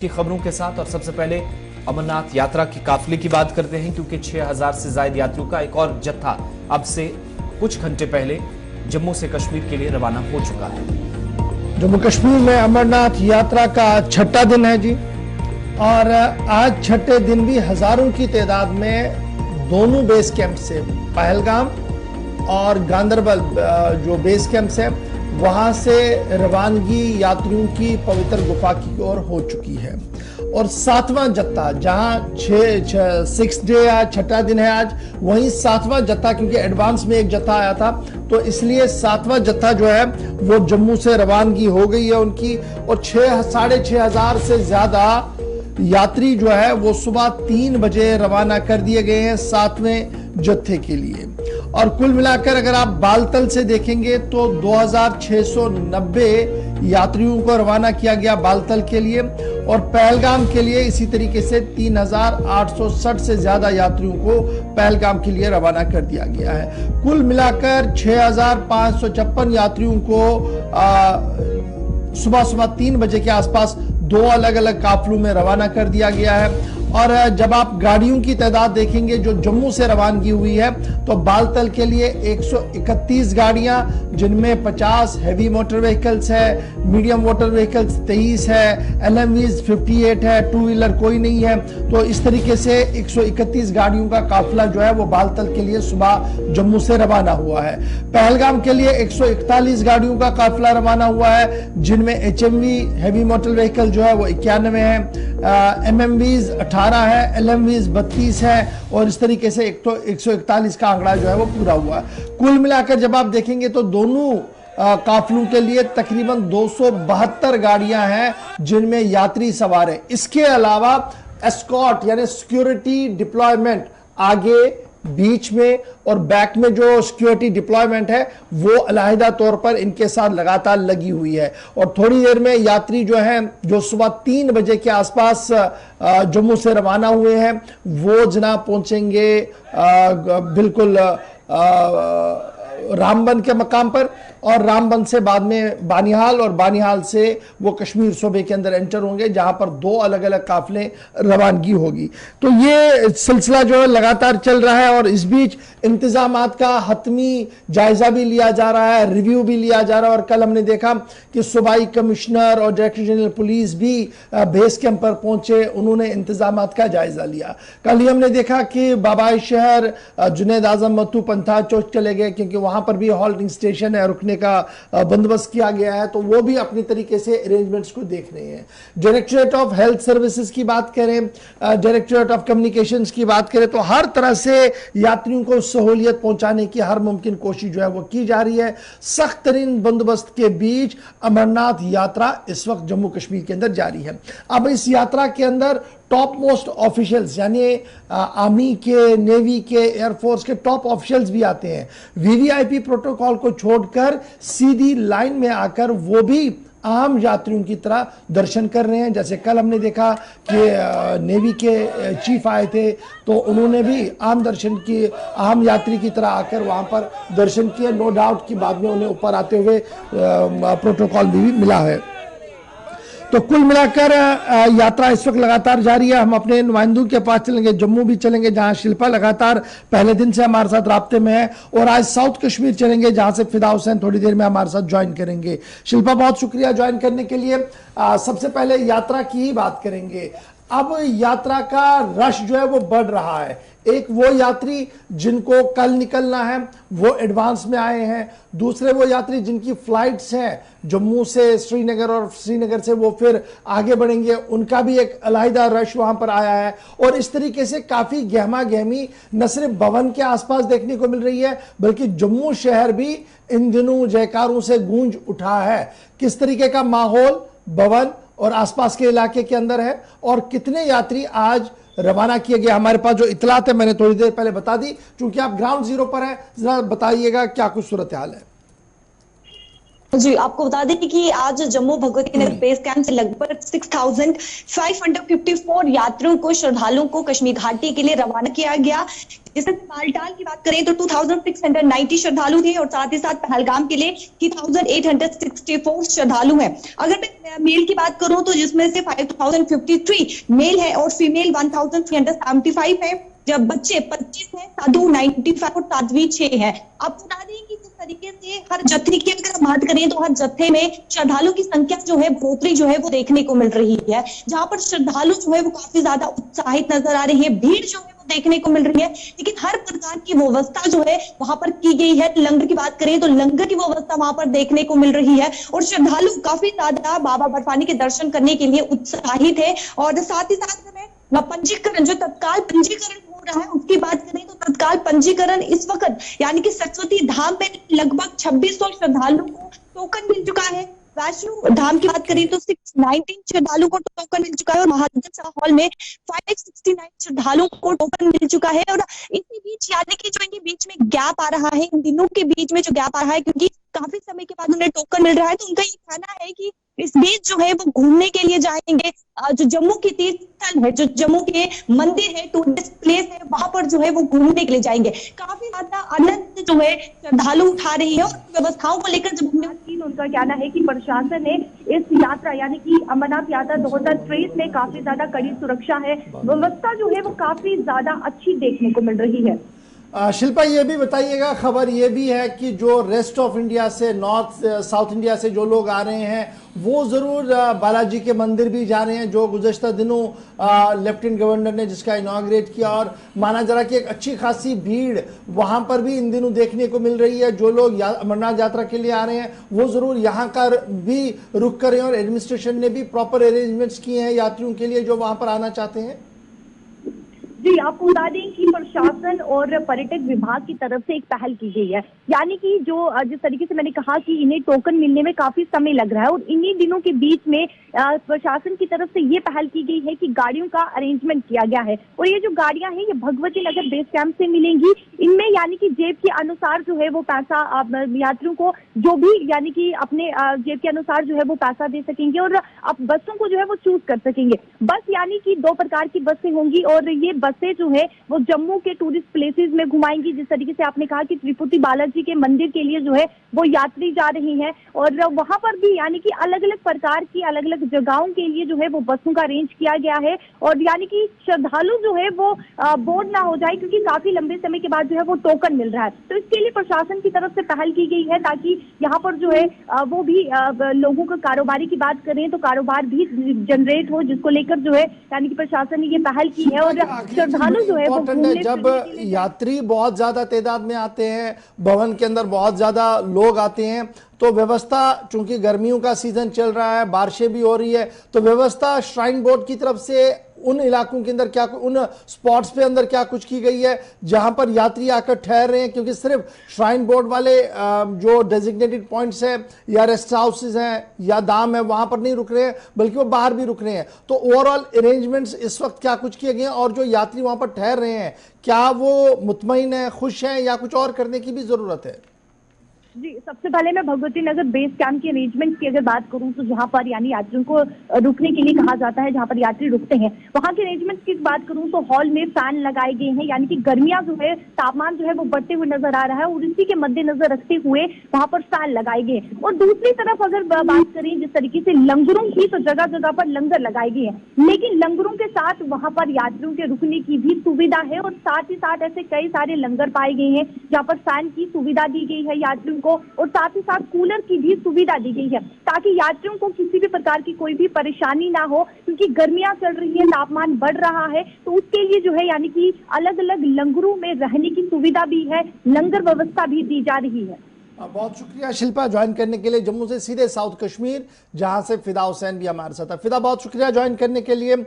की खबरों के साथ। और सबसे पहले अमरनाथ यात्रा की काफिले की बात करते हैं, क्योंकि 6000 से ज्यादा यात्रियों का एक और जत्था अब से कुछ घंटे पहले जम्मू से कश्मीर के लिए रवाना हो चुका है। जम्मू कश्मीर में अमरनाथ यात्रा का छठा दिन है जी, और आज छठे दिन भी हजारों की तादाद में दोनों बेस कैंप से, पहलगाम और गांदरबल जो बेस कैंप है वहां से रवानगी यात्रियों की पवित्र गुफा की ओर हो चुकी है। और सातवां जत्था, जहां सिक्स डे या छठा दिन है आज, वहीं सातवां जत्था, क्योंकि एडवांस में एक जत्था आया था तो इसलिए सातवां जत्था जो है वो जम्मू से रवानगी हो गई है उनकी। और 6,500 से ज्यादा यात्री जो है वो सुबह 3 बजे रवाना कर दिए गए हैं सातवें जत्थे के लिए। और कुल मिलाकर अगर आप बालतल से देखेंगे तो 2690 यात्रियों को रवाना किया गया बालतल के लिए, और पहलगाम के लिए इसी तरीके से 3860 से ज्यादा यात्रियों को पहलगाम के लिए रवाना कर दिया गया है। कुल मिलाकर 6556 यात्रियों को सुबह 3 बजे के आसपास 2 अलग अलग काफिलों में रवाना कर दिया गया है। और जब आप गाड़ियों की तादाद देखेंगे जो जम्मू से रवानगी हुई है तो बालतल के लिए 131 गाड़ियां, जिनमें 50 हैवी मोटर व्हीकल्स है, मीडियम मोटर व्हीकल्स 23 है, LMVs 58 है, टू व्हीलर कोई नहीं है। तो इस तरीके से 131 गाड़ियों का काफिला जो है वो बालतल के लिए सुबह जम्मू से रवाना हुआ है। पहलगाम के लिए 141 गाड़ियों का काफिला रवाना हुआ है, जिनमें HMV हैवी मोटर व्हीकल जो है वो 91 है, MMVs 18 है, LMVs 32 है, और इस तरीके से 141 का आंकड़ा जो है वो पूरा हुआ है। कुल मिलाकर जब आप देखेंगे तो दोनों काफिलों के लिए तकरीबन 272 गाड़ियां हैं जिनमें यात्री सवार हैं। इसके अलावा एस्कॉर्ट यानी सिक्योरिटी डिप्लॉयमेंट आगे, बीच में और बैक में जो सिक्योरिटी डिप्लॉयमेंट है वो अलहदा तौर पर इनके साथ लगातार लगी हुई है। और थोड़ी देर में यात्री जो हैं जो सुबह 3 बजे के आसपास जम्मू से रवाना हुए हैं वो जनाब पहुंचेंगे बिल्कुल रामबन के मकाम पर, और रामबन से बाद में बानिहाल, और बानिहाल से वो कश्मीर सूबे के अंदर एंटर होंगे जहां पर 2 अलग अलग काफिले रवानगी होगी। तो ये सिलसिला जो है लगातार चल रहा है, और इस बीच इंतजामात का हतमी जायजा भी लिया जा रहा है, रिव्यू भी लिया जा रहा है। और कल हमने देखा कि सूबाई कमिश्नर और डायरेक्टर जनरल पुलिस भी बेस कैंप पर पहुंचे, उन्होंने इंतजामात का जायजा लिया। कल ही हमने देखा कि बाबाई शहर जुनैद आजम मत्तू पंथा चौक चले गए, क्योंकि वहां पर भी हॉल्टिंग स्टेशन है, रुकने का बंदोबस्त किया गया है, तो वो भी अपनी तरीके से अरेंजमेंट्स को देख रहे हैं। डायरेक्टरेट ऑफ हेल्थ सर्विसेज की बात करें, डायरेक्टरेट ऑफ कम्युनिकेशंस की बात करें, तो हर तरह से यात्रियों को सहूलियत पहुंचाने की हर मुमकिन कोशिश जो है वो की जा रही है। सख्त तरीन बंदोबस्त के बीच अमरनाथ यात्रा इस वक्त जम्मू कश्मीर के अंदर जारी है। अब इस यात्रा के अंदर टॉप मोस्ट ऑफिशियल्स यानी आर्मी के, नेवी के, एयरफोर्स के टॉप ऑफिशियल्स भी आते हैं। VVIP प्रोटोकॉल को छोड़कर सीधी लाइन में आकर वो भी आम यात्रियों की तरह दर्शन कर रहे हैं। जैसे कल हमने देखा कि नेवी के चीफ आए थे तो उन्होंने भी आम दर्शन किए, आम यात्री की तरह आकर वहां पर दर्शन किए। नो डाउट कि बाद में उन्हें ऊपर आते हुए प्रोटोकॉल भी मिला है। तो कुल मिलाकर यात्रा इस वक्त लगातार जारी है। हम अपने नुमाइंदों के पास चलेंगे, जम्मू भी चलेंगे जहां शिल्पा लगातार पहले दिन से हमारे साथ राब्ते में है, और आज साउथ कश्मीर चलेंगे जहां से फिदा हुसैन थोड़ी देर में हमारे साथ ज्वाइन करेंगे। शिल्पा, बहुत शुक्रिया ज्वाइन करने के लिए। सबसे पहले यात्रा की ही बात करेंगे। अब यात्रा का रश जो है वो बढ़ रहा है। एक वो यात्री जिनको कल निकलना है वो एडवांस में आए हैं, दूसरे वो यात्री जिनकी फ्लाइट्स हैं जम्मू से श्रीनगर और श्रीनगर से वो फिर आगे बढ़ेंगे, उनका भी एक अलहदा रश वहां पर आया है। और इस तरीके से काफी गहमा गहमी न सिर्फ भवन के आसपास देखने को मिल रही है बल्कि जम्मू शहर भी इन दिनों जयकारों से गूंज उठा है। किस तरीके का माहौल भवन और आसपास के इलाके के अंदर है, और कितने यात्री आज रवाना किए गए, हमारे पास जो इतलात है मैंने थोड़ी देर पहले बता दी, क्योंकि आप ग्राउंड जीरो पर हैं, जरा बताइएगा क्या कुछ सूरत हाल है। जी, आपको बता दें कि आज जम्मू भगवती नगर बेस कैंप से लगभग 6554 यात्रियों को, श्रद्धालुओं को कश्मीर घाटी के लिए रवाना किया गया। जिसमें बालटाल की बात करें तो 2690 श्रद्धालु थे और साथ ही साथ पहलगाम के लिए 3864 श्रद्धालु हैं। अगर मैं मेल की बात करूं तो जिसमें से 5053 मेल है और फीमेल 1375 है। जब बच्चे 25 हैं, साधु 95 और साध्वी 6 हैं। आपको बता दें कि जिस तरीके से हर जत्थे की अगर हम बात करें तो हर जत्थे में श्रद्धालु की संख्या जो है बढ़ोतरी जो है वो देखने को मिल रही है, जहां पर श्रद्धालु जो है वो काफी ज्यादा उत्साहित नजर आ रही है, भीड़ जो है वो देखने को मिल रही है। लेकिन हर प्रकार की व्यवस्था जो है वहां पर की गई है। लंगर की बात करें तो लंगर की व्यवस्था वहां पर देखने को मिल रही है और श्रद्धालु काफी ज्यादा बाबा बर्फानी के दर्शन करने के लिए उत्साहित है। और साथ ही साथ में पंजीकरण, जो तत्काल पंजीकरण हो रहा है उसकी बात करें तो तत्काल पंजीकरण इस वक्त यानी कि सरस्वती धाम में लगभग 2600 श्रद्धालुओं को टोकन मिल चुका है। वैष्णो धाम की बात करें तो 619 श्रद्धालुओं को टोकन मिल चुका है और महाराजा शाह हॉल में 569 श्रद्धालुओं को टोकन मिल चुका है। और इसी बीच यानी कि जो इनके बीच में गैप आ रहा है, इन दिनों के बीच में जो गैप आ रहा है क्योंकि काफी समय के बाद उन्हें टोकन मिल रहा है, तो उनका ये कहना है कि इस बीच जो है वो घूमने के लिए जाएंगे। जो जम्मू की तीर्थ स्थल है, जो जम्मू के मंदिर है, टूरिस्ट प्लेस है, वहां पर जो है वो घूमने के लिए जाएंगे। काफी ज्यादा आनंद जो है श्रद्धालु उठा रही है और व्यवस्थाओं को लेकर जब हमने उनका कहना है कि प्रशासन ने इस यात्रा यानी कि अमरनाथ यात्रा 2023 में काफी ज्यादा कड़ी सुरक्षा है, व्यवस्था जो है वो काफी ज्यादा अच्छी देखने को मिल रही है। शिल्पा, ये भी बताइएगा, खबर ये भी है कि जो रेस्ट ऑफ इंडिया से, नॉर्थ साउथ इंडिया से जो लोग आ रहे हैं वो ज़रूर बालाजी के मंदिर भी जा रहे हैं, जो गुज़श्ता दिनों लेफ्टिनेंट गवर्नर ने जिसका इनॉग्रेट किया, और माना जा रहा कि एक अच्छी खासी भीड़ वहाँ पर भी इन दिनों देखने को मिल रही है। जो लोग अमरनाथ यात्रा के लिए आ रहे हैं वो ज़रूर यहाँ का भी रुक करें और एडमिनिस्ट्रेशन ने भी प्रॉपर अरेंजमेंट्स किए हैं यात्रियों के लिए जो वहाँ पर आना चाहते हैं। जी, आपको बता दें कि प्रशासन और पर्यटक विभाग की तरफ से एक पहल की गई है, यानी कि जो जिस तरीके से मैंने कहा कि इन्हें टोकन मिलने में काफी समय लग रहा है और इन्हीं दिनों के बीच में प्रशासन की तरफ से ये पहल की गई है कि गाड़ियों का अरेंजमेंट किया गया है। और ये जो गाड़ियां हैं ये भगवती नगर बेस कैंप से मिलेंगी। इनमें यानी कि जेब के अनुसार जो है वो पैसा यात्रियों को जो भी यानी कि अपने जेब के अनुसार जो है वो पैसा दे सकेंगे और अब बसों को जो है वो चूज कर सकेंगे। बस यानी कि 2 प्रकार की बसें होंगी और ये बसें जो है वो जम्मू के टूरिस्ट प्लेसेस में घुमाएंगी। जिस तरीके से आपने कहा कि तिरुपति बालाजी के मंदिर के लिए जो है वो यात्री जा रही हैं और वहां पर भी यानी कि अलग अलग प्रकार की अलग अलग जगहों के लिए जो है वो बसों का अरेंज किया गया है। और यानी कि श्रद्धालु जो है वो बोर ना हो जाए क्योंकि काफी लंबे समय के बाद जो है वो टोकन मिल रहा है, तो इसके लिए प्रशासन की तरफ से पहल की गई है ताकि यहाँ पर जो है वो भी लोगों को कारोबारी की बात करें तो कारोबार भी जनरेट हो, जिसको लेकर जो है यानी कि प्रशासन ने ये पहल की है। और श्रद्धालु जो है वो जब यात्री बहुत ज्यादा तादाद में आते हैं, भवन के अंदर बहुत ज्यादा लोग आते हैं, तो व्यवस्था, चूंकि गर्मियों का सीजन चल रहा है, बारिशें भी हो रही है, तो व्यवस्था श्राइन बोर्ड की तरफ से उन इलाकों के अंदर क्या, उन स्पॉट्स पे अंदर क्या कुछ की गई है जहां पर यात्री आकर ठहर रहे हैं? क्योंकि सिर्फ श्राइन बोर्ड वाले जो डेजिग्नेटेड पॉइंट्स हैं या रेस्ट हाउसेज हैं या दाम है वहां पर नहीं रुक रहे हैं बल्कि वो बाहर भी रुक रहे हैं, तो ओवरऑल अरेंजमेंट्स इस वक्त क्या कुछ किए गए हैं और जो यात्री वहां पर ठहर रहे हैं क्या वो मुतमईन है, खुश हैं या कुछ और करने की भी जरूरत है? जी, सबसे पहले मैं भगवती नगर बेस कैंप के अरेंजमेंट की अगर बात करूं तो जहां पर यानी यात्रियों को रुकने के लिए कहा जाता है, जहां पर यात्री रुकते हैं वहां के अरेंजमेंट की बात करूं तो हॉल में फैन लगाए गए हैं, यानी कि गर्मियां जो है तापमान जो है वो बढ़ते हुए नजर आ रहा है और इसी के मद्देनजर रखते हुए वहां पर फैन लगाए गए। और दूसरी तरफ अगर बात करें जिस तरीके से लंगरों की, तो जगह जगह पर लंगर लगाए गए हैं, लेकिन लंगरों के साथ वहां पर यात्रियों के रुकने की भी सुविधा है और साथ ही साथ ऐसे कई सारे लंगर पाए गए हैं जहाँ पर फैन की सुविधा दी गई है यात्रियों को और साथ ही साथ कूलर की भी सुविधा दी गई है ताकि यात्रियों को किसी भी प्रकार की कोई भी परेशानी ना हो, क्योंकि गर्मियां चल रही है, तापमान बढ़ रहा है, तो उसके लिए जो है यानी कि अलग अलग लंगरों में रहने की सुविधा भी है, लंगर व्यवस्था भी दी जा रही है। बहुत शुक्रिया शिल्पा ज्वाइन करने के लिए, जम्मू से सीधे साउथ कश्मीर जहां से फिदा हुसैन भी हमारे साथ है। फिदा, बहुत शुक्रिया ज्वाइन करने के लिए।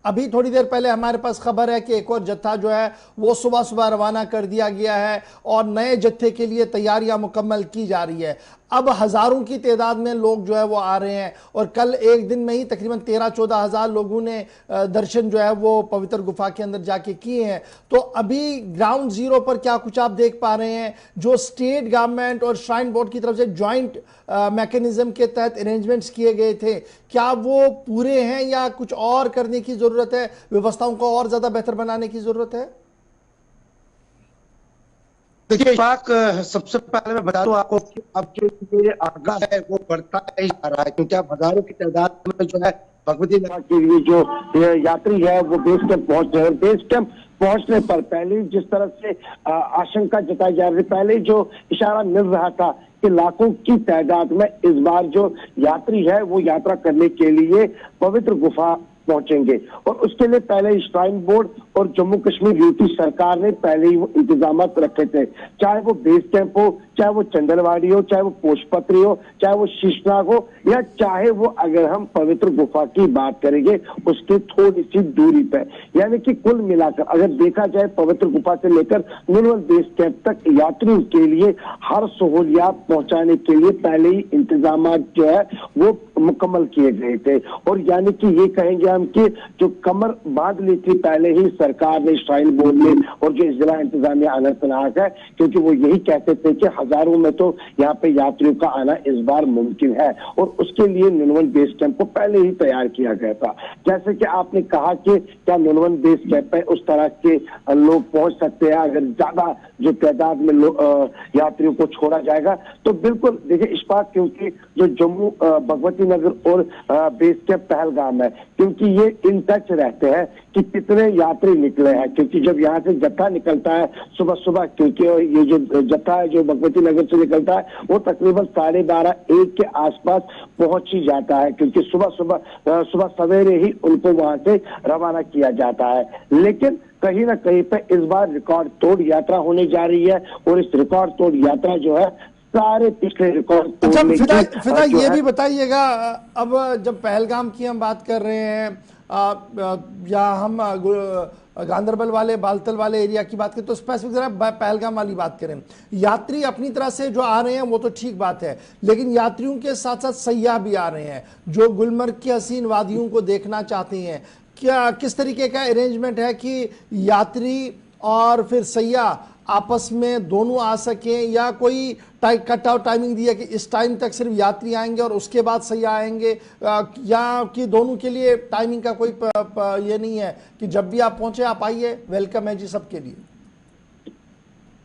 अभी थोड़ी देर पहले हमारे पास खबर है कि एक और जत्था जो है वो सुबह सुबह रवाना कर दिया गया है और नए जत्थे के लिए तैयारियां मुकम्मल की जा रही है। अब हजारों की तादाद में लोग जो है वो आ रहे हैं और कल एक दिन में ही तकरीबन 13-14 हजार लोगों ने दर्शन जो है वो पवित्र गुफा के अंदर जाके किए हैं। तो अभी ग्राउंड जीरो पर क्या कुछ आप देख पा रहे हैं? जो स्टेट गवर्नमेंट और श्राइन बोर्ड की तरफ से ज्वाइंट मैकेनिज्म के तहत अरेंजमेंट्स किए गए थे, क्या वो पूरे हैं या कुछ और करने की जरूरत है, व्यवस्थाओं को और ज्यादा बेहतर बनाने की जरूरत है? देखिए इशफाक, सबसे पहले मैं बता दूं आपको कि अब जो ये आगाह है वो बढ़ता ही जा रहा है, क्योंकि अब हजारों की तादाद में जो है भगवती नगर के लिए जो यात्री है वो बेस कैंप पहुंच रहे हैं। बेस कैंप पहुंचने पर पहले जिस तरह से आशंका जताई जा रही, पहले जो इशारा मिल रहा था कि लाखों की तादाद में इस बार जो यात्री है वो यात्रा करने के लिए पवित्र गुफा पहुंचेंगे, और उसके लिए पहले श्राइन बोर्ड और जम्मू कश्मीर यूटी सरकार ने पहले ही वो इंतजाम रखे थे। चाहे वो बेस कैंप हो, चाहे वो चंदनवाड़ी हो, चाहे वो पोशपत्री हो, चाहे वो शीशनाग हो, या चाहे वो अगर हम पवित्र गुफा की बात करेंगे उसके थोड़ी सी दूरी पे, यानी कि कुल मिलाकर अगर देखा जाए पवित्र गुफा से लेकर नुनवल बेस कैंप तक यात्रियों के लिए हर सहूलियात पहुंचाने के लिए पहले ही इंतजाम जो है वो मुकम्मल किए गए थे। और यानी कि ये कहेंगे हम कि जो कमर बांध ली थी पहले ही सरकार ने, श्राइन बोर्ड ने और जो जिला इंतजामिया अनंतनाग है, क्योंकि वो यही कहते थे कि हजारों में तो यहाँ पे यात्रियों का आना इस बार मुमकिन है, और उसके लिए नुनवन बेस कैंप को पहले ही तैयार किया गया था। जैसे कि आपने कहा कि क्या नुनवन बेस कैंप पे उस तरह के लोग पहुंच सकते हैं अगर ज्यादा जो तादाद में यात्रियों को छोड़ा जाएगा? तो बिल्कुल देखिए इशफाक, क्योंकि जो जम्मू भगवती नगर और बेस कैंप पहलगाम है, क्योंकि ये इन टच रहते हैं कि कितने यात्री निकले हैं, क्योंकि जब यहाँ से जत्था निकलता है सुबह सुबह, क्योंकि ये जो जत्था है जो भगवती नगर से निकलता है वो तकरीबन 12:30-1 के आसपास पहुंच ही जाता है, क्योंकि सुबह सवेरे ही उनको वहां से रवाना किया जाता है। लेकिन कहीं ना कहीं पे इस बार रिकॉर्ड तोड़ यात्रा होने जा रही है, और इस रिकॉर्ड तोड़ यात्रा जो है सारे पिछले रिकॉर्ड तोड़ने की फिदा ये भी बताइएगा, अब जब पहलगाम की हम बात कर रहे हैं या हम गांधरबल वाले बालतल वाले एरिया की बात करें, तो स्पेसिफिक जरा पहलगाम वाली बात करें। यात्री अपनी तरह से जो आ रहे हैं वो तो ठीक बात है, लेकिन यात्रियों के साथ साथ सयाह भी आ रहे हैं जो गुलमर्ग की हसीन वादियों को देखना चाहते हैं। क्या किस तरीके का अरेंजमेंट है कि यात्री और फिर सयाह आपस में दोनों आ सकें, या कोई कट आउट टाइमिंग दिया कि इस टाइम तक सिर्फ यात्री आएंगे और उसके बाद सयाह आएंगे, या कि दोनों के लिए टाइमिंग का कोई ये नहीं है कि जब भी आप पहुंचे आप आइए, वेलकम है जी सबके लिए?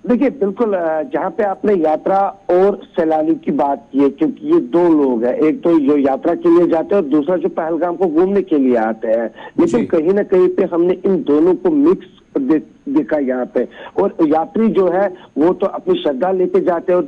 देखिए बिल्कुल, जहाँ पे आपने यात्रा और सैलानी की बात की है, क्योंकि ये दो लोग हैं, एक तो जो यात्रा के लिए जाते हैं और दूसरा जो पहलगाम को घूमने के लिए आते हैं, लेकिन कहीं ना कहीं पे हमने इन दोनों को मिक्स देखा यहाँ पे। और यात्री जो है वो तो अपनी श्रद्धा लेके जाते हैं, और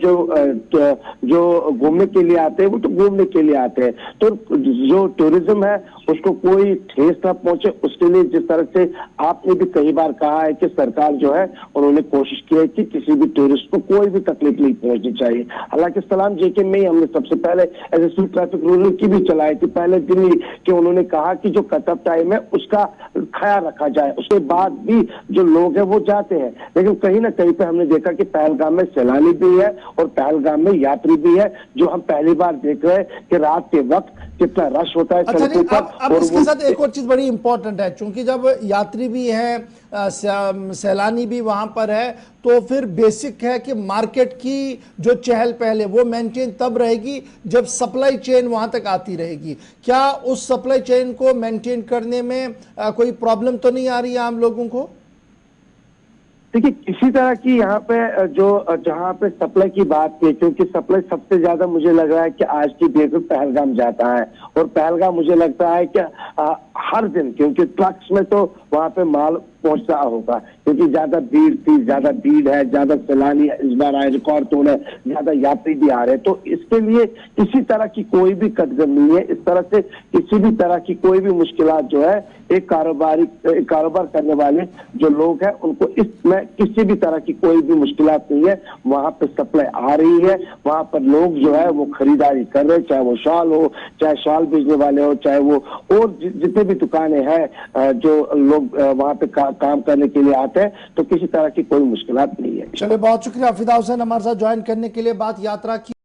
जो घूमने के लिए आते हैं वो तो घूमने के लिए आते हैं। तो जो टूरिज्म है उसको कोई ठेस ना पहुंचे, उसके लिए जिस तरह से आपने भी कई बार कहा है कि सरकार जो है उन्होंने कोशिश की है कि किसी भी टूरिस्ट को कोई भी तकलीफ नहीं पहुंचनी चाहिए। हालांकि सलाम जेके में ही हमने सबसे पहले एसएसपी ट्रैफिक रूलिंग की भी चलाई थी पहले दिन ही, कि उन्होंने कहा कि जो कट ऑफ टाइम है उसका ख्याल रखा जाए, उसके बाद भी जो लोग हैं वो जाते हैं। लेकिन कहीं ना कहीं पे हमने देखा कि पहलगाम में सैलानी भी है और पहलगाम में यात्री भी है, जो हम पहली बार देख रहे हैं कि रात के वक्त कितना रश होता है सड़कों पर। अब इसके साथ एक और चीज बड़ी इंपॉर्टेंट है, क्योंकि जब यात्री भी है सैलानी भी वहां पर है, तो फिर बेसिक है कि मार्केट की जो चहल पहल है वो मेंटेन तब रहेगी जब सप्लाई चेन वहां तक आती रहेगी। क्या उस सप्लाई चेन को मेंटेन करने में कोई प्रॉब्लम तो नहीं आ रही है आम लोगों को? देखिए किसी तरह की यहाँ पे जो जहाँ पे सप्लाई की बात की, क्योंकि सप्लाई सबसे ज्यादा मुझे लग रहा है कि आज की डेट में पहलगाम जाता है, और पहलगाम मुझे लगता है कि हर दिन, क्योंकि ट्रक्स में तो वहाँ पे माल पहुंचता होगा, क्योंकि ज्यादा भीड़ है, ज्यादा सैलानी इस बार आए, रिकॉर्ड तोड़ है, ज्यादा यात्री भी आ रहे हैं। तो इसके लिए किसी तरह की कोई भी कटघर नहीं है। इस तरह से किसी भी तरह की कोई भी मुश्किलात जो है एक कारोबार करने वाले जो लोग हैं उनको इसमें किसी भी तरह की कोई भी मुश्किलात नहीं है। वहां पे सप्लाई आ रही है, वहां पर लोग जो है वो खरीदारी कर रहे हैं, चाहे वो शॉल हो, चाहे शॉल बेचने वाले हो, चाहे वो और जितने भी दुकानें हैं जो लोग वहां पे काम करने के लिए आते हैं, तो किसी तरह की कोई मुश्किलात नहीं है। चलिए बहुत शुक्रिया फिदा हुसैन हमारे साथ ज्वाइन करने के लिए। बात यात्रा की